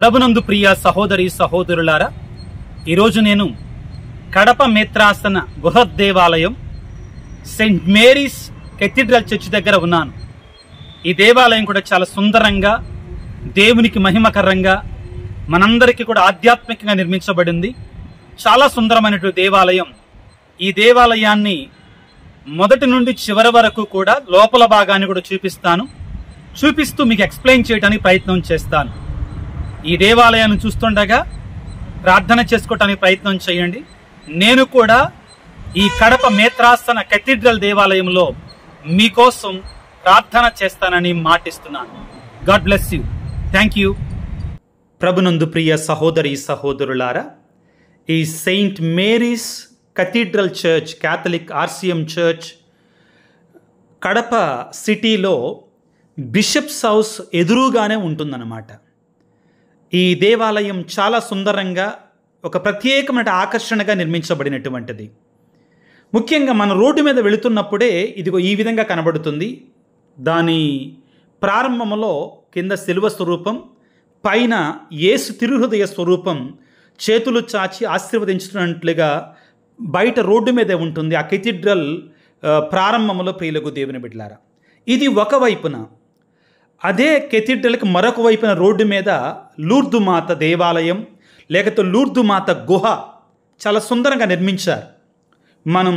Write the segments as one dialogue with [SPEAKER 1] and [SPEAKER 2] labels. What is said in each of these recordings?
[SPEAKER 1] ప్రభునందు ప్రియ సహోదరి సహోదరులారా, ఈరోజు నేను కడప మేత్రాసన బృహత్ దేవాలయం సెయింట్ మేరీస్ కెథీడ్రల్ చర్చ్ దగ్గర ఉన్నాను. ఈ దేవాలయం కూడా చాలా సుందరంగా, దేవునికి మహిమకరంగా, మనందరికీ కూడా ఆధ్యాత్మికంగా నిర్మించబడింది. చాలా సుందరమైనటువంటి దేవాలయం. ఈ దేవాలయాన్ని మొదటి నుండి చివరి వరకు కూడా లోపల భాగాన్ని కూడా చూపిస్తూ మీకు ఎక్స్ప్లెయిన్ చేయడానికి ప్రయత్నం చేస్తాను. ఈ దేవాలయాన్ని చూస్తుండగా ప్రార్థన చేసుకోవటానికి ప్రయత్నం చేయండి. నేను కూడా ఈ కడప మేత్రాసన కెథీడ్రల్ దేవాలయంలో మీకోసం ప్రార్థన చేస్తానని మాటిస్తున్నాను. God bless you. Thank you. ప్రభునందు ప్రియ సహోదరి సహోదరులారా, ఈ Saint Mary's cathedral church, Catholic RCM church Kadapa సిటీలో బిషప్స్ హౌస్ ఎదురుగానే ఉంటుందన్నమాట. ఈ దేవాలయం చాలా సుందరంగా, ఒక ప్రత్యేకమైన ఆకర్షణగా నిర్మించబడినటువంటిది. ముఖ్యంగా మన రోడ్డు మీద వెళుతున్నప్పుడే ఇదిగో ఈ విధంగా కనబడుతుంది. దాని ప్రారంభంలో కింద శిలువ స్వరూపం, పైన యేసు తిరుహృదయ స్వరూపం చేతులు చాచి ఆశీర్వదించినట్లుగా బయట రోడ్డు మీదే ఉంటుంది. ఆ కెథీడ్రల్ ప్రారంభంలో ప్రియులకు దేవుని బిడ్డలారా, ఇది ఒకవైపున. అదే కెథీడ్రల్కి మరొక వైపున రోడ్డు మీద లూర్దు మాత దేవాలయం, లేకపోతే లూర్దు మాత గుహ చాలా సుందరంగా నిర్మించారు. మనం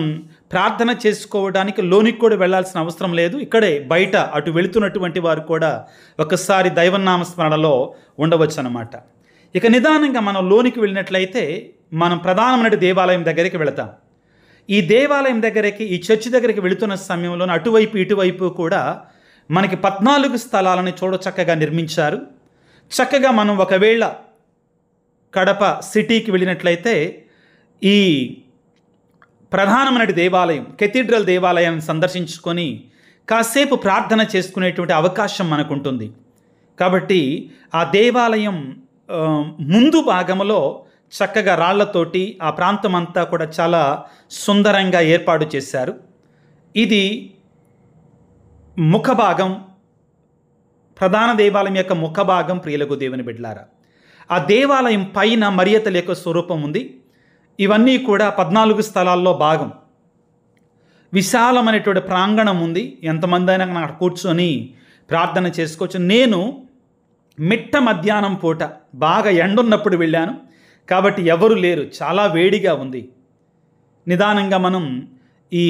[SPEAKER 1] ప్రార్థన చేసుకోవడానికి లోనికి కూడా వెళ్ళాల్సిన అవసరం లేదు. ఇక్కడే బయట అటు వెళుతున్నటువంటి వారు కూడా ఒకసారి దైవనామ స్మరణలో ఉండవచ్చు అన్నమాట. ఇక నిదానంగా మనం లోనికి వెళ్ళినట్లయితే మనం ప్రధానమైన దేవాలయం దగ్గరికి వెళతాం. ఈ దేవాలయం దగ్గరికి, ఈ చర్చి దగ్గరికి వెళుతున్న సమయంలో అటువైపు ఇటువైపు కూడా మనకి 14 స్థలాలను చక్కగా నిర్మించారు. చక్కగా మనం ఒకవేళ కడప సిటీకి వెళ్ళినట్లయితే ఈ ప్రధానమైన దేవాలయం, కెథీడ్రల్ దేవాలయాన్ని సందర్శించుకొని కాసేపు ప్రార్థన చేసుకునేటువంటి అవకాశం మనకు ఉంటుంది. కాబట్టి ఆ దేవాలయం ముందు భాగంలో చక్కగా రాళ్లతోటి ఆ ప్రాంతం అంతా కూడా చాలా సుందరంగా ఏర్పాటు చేశారు. ఇది ముఖభాగం, ప్రధాన దేవాలయం యొక్క ముఖభాగం. ప్రియులకు దేవుని బిడ్డలారా, ఆ దేవాలయం పైన మరియతల యొక్క స్వరూపం ఉంది. ఇవన్నీ కూడా 14 స్థలాల్లో భాగం. విశాలమైనటువంటి ప్రాంగణం ఉంది. ఎంతమంది అయినా అక్కడ కూర్చొని ప్రార్థన చేసుకోవచ్చు. నేను మిట్ట మధ్యాహ్నం పూట బాగా ఎండున్నప్పుడు వెళ్ళాను కాబట్టి ఎవరు లేరు, చాలా వేడిగా ఉంది. నిదానంగా మనం ఈ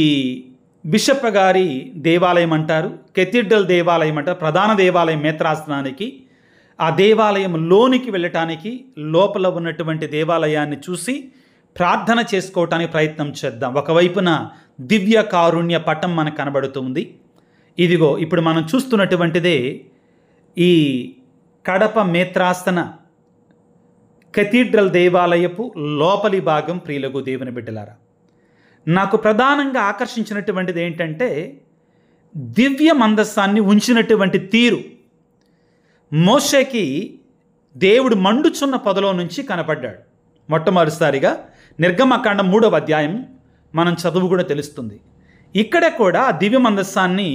[SPEAKER 1] బిషప్ గారి దేవాలయం అంటారు, కెథీడ్రల్ దేవాలయం అంటారు, ప్రధాన దేవాలయం మేత్రాసనానికి, ఆ దేవాలయం లోనికి వెళ్ళటానికి లోపల ఉన్నటువంటి దేవాలయాన్ని చూసి ప్రార్థన చేసుకోవటానికి ప్రయత్నం చేద్దాం. ఒకవైపున దివ్య కారుణ్య పటం మనకు కనబడుతుంది. ఇదిగో ఇప్పుడు మనం చూస్తున్నటువంటిదే ఈ కడప మేత్రాసన కెథీడ్రల్ దేవాలయపు లోపలి భాగం. ప్రియులకు దేవుని బిడ్డలారా, నాకు ప్రధానంగా ఆకర్షించినటువంటిది ఏంటంటే దివ్య మందస్సాన్ని ఉంచినటువంటి తీరు. మోషేకి దేవుడు మండుచున్న పొదలో నుంచి కనపడ్డాడు. మొట్టమొదటిసారిగా నిర్గమకాండం 3వ అధ్యాయం మనం చదువు కూడా తెలుస్తుంది. ఇక్కడ కూడా ఆ దివ్య మందస్సాన్ని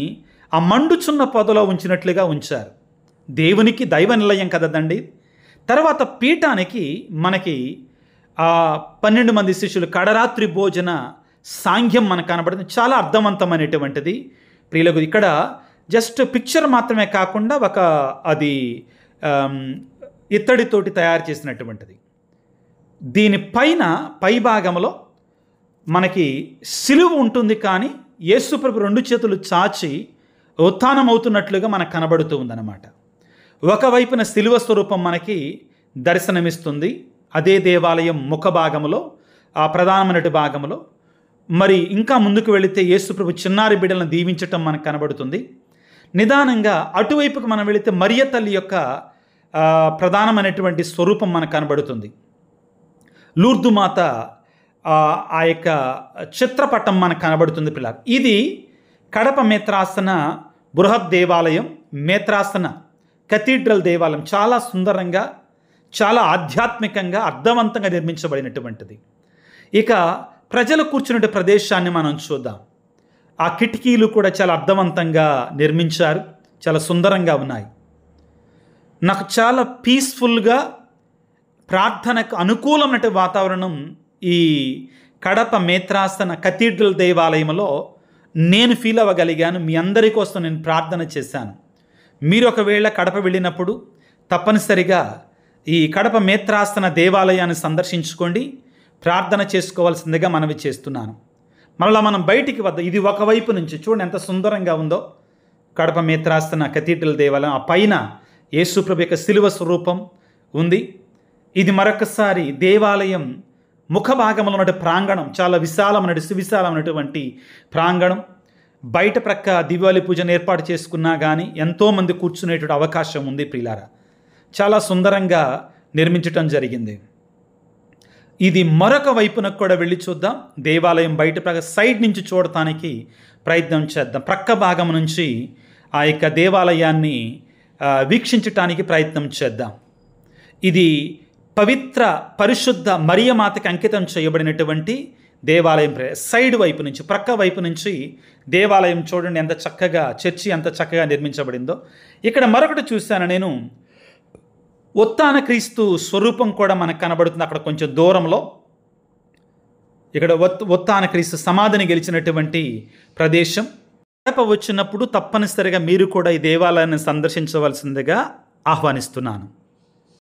[SPEAKER 1] ఆ మండుచున్న పొదలో ఉంచినట్లుగా ఉంచారు. దేవునికి దైవ నిలయం కదండి. తర్వాత పీఠానికి మనకి ఆ 12 మంది శిష్యులు కడరాత్రి భోజన సాంఘ్యం మనకు కనబడుతుంది. చాలా అర్థవంతమైనటువంటిది. ప్రియులకు ఇక్కడ జస్ట్ పిక్చర్ మాత్రమే కాకుండా అది ఇత్తడితోటి తయారు చేసినటువంటిది. దీనిపైన పై భాగంలో మనకి సిలువ ఉంటుంది, కానీ యేసుప్రభు 2 చేతులు చాచి ఉత్థానం అవుతున్నట్లుగా మనకు కనబడుతూ ఉందన్నమాట. ఒకవైపున సిలువ స్వరూపం మనకి దర్శనమిస్తుంది. అదే దేవాలయం ముఖ భాగంలో, ఆ ప్రధానమైన భాగంలో. మరి ఇంకా ముందుకు వెళితే యేసుప్రభు చిన్నారి బిడ్డలను దీవించటం మనకు కనబడుతుంది. నిదానంగా అటువైపుకు మనం వెళితే మరియ తల్లి యొక్క ప్రధానమైనటువంటి స్వరూపం మనకు కనబడుతుంది. లూర్దు మాత ఆ యొక్క చిత్రపటం మనకు కనబడుతుంది పిల్లలు. ఇది కడప మేత్రాసన బృహత్ దేవాలయం, మేత్రాసన కెథీడ్రల్ దేవాలయం. చాలా సుందరంగా, చాలా ఆధ్యాత్మికంగా, అర్థవంతంగా నిర్మించబడినటువంటిది. ఇక ప్రజలు కూర్చునే ప్రదేశాన్ని మనం చూద్దాం. ఆ కిటికీలు కూడా చాలా అర్థవంతంగా నిర్మించారు, చాలా సుందరంగా ఉన్నాయి. నాకు చాలా పీస్ఫుల్గా ప్రార్థనకు అనుకూలమైన వాతావరణం ఈ కడప మేత్రాసన కథీడ్రల్ దేవాలయంలో నేను ఫీల్ అవ్వగలిగాను. మీ అందరి కోసం నేను ప్రార్థన చేశాను. మీరు ఒకవేళ కడప వెళ్ళినప్పుడు తప్పనిసరిగా ఈ కడప మేత్రాసన దేవాలయాన్ని సందర్శించుకోండి, ప్రార్థన చేసుకోవాల్సిందిగా మనవి చేస్తున్నాను. మరలా మనం బయటికి వద్ద, ఇది ఒకవైపు నుంచి చూడండి ఎంత సుందరంగా ఉందో కడప మేత్రాసన కథీడ్రల్ దేవాలయం. ఆ పైన యేసుప్రభు యొక్క శిలువ స్వరూపం ఉంది. ఇది మరొకసారి దేవాలయం ముఖ భాగంలో ఉన్న ప్రాంగణం చాలా సువిశాలమైనటువంటి ప్రాంగణం. బయట ప్రక్క దివాళీ పూజను ఏర్పాటు చేసుకున్నా కానీ ఎంతోమంది కూర్చునేటువంటి అవకాశం ఉంది ప్రియులారా. చాలా సుందరంగా నిర్మించటం జరిగింది. ఇది మరొక వైపునకు కూడా వెళ్ళి చూద్దాం. దేవాలయం బయట ప్రక్క సైడ్ నుంచి చూడటానికి ప్రయత్నం చేద్దాం. ప్రక్క భాగం నుంచి ఆ యొక్క దేవాలయాన్ని వీక్షించటానికి ప్రయత్నం చేద్దాం. ఇది పవిత్ర పరిశుద్ధ మరియమాతకి అంకితం చేయబడినటువంటి దేవాలయం. సైడ్ వైపు నుంచి, ప్రక్క వైపు నుంచి దేవాలయం చూడండి ఎంత చక్కగా, చర్చి ఎంత చక్కగా నిర్మించబడిందో. ఇక్కడ మరొకటి చూశాను నేను, ఉత్థాన క్రీస్తు స్వరూపం కూడా మనకు కనబడుతుంది అక్కడ కొంచెం దూరంలో. ఇక్కడ ఉత్థాన క్రీస్తు సమాధిని గెలిచినటువంటి ప్రదేశం. కడప వచ్చినప్పుడు తప్పనిసరిగా మీరు కూడా ఈ దేవాలయాన్ని సందర్శించవలసిందిగా ఆహ్వానిస్తున్నాను.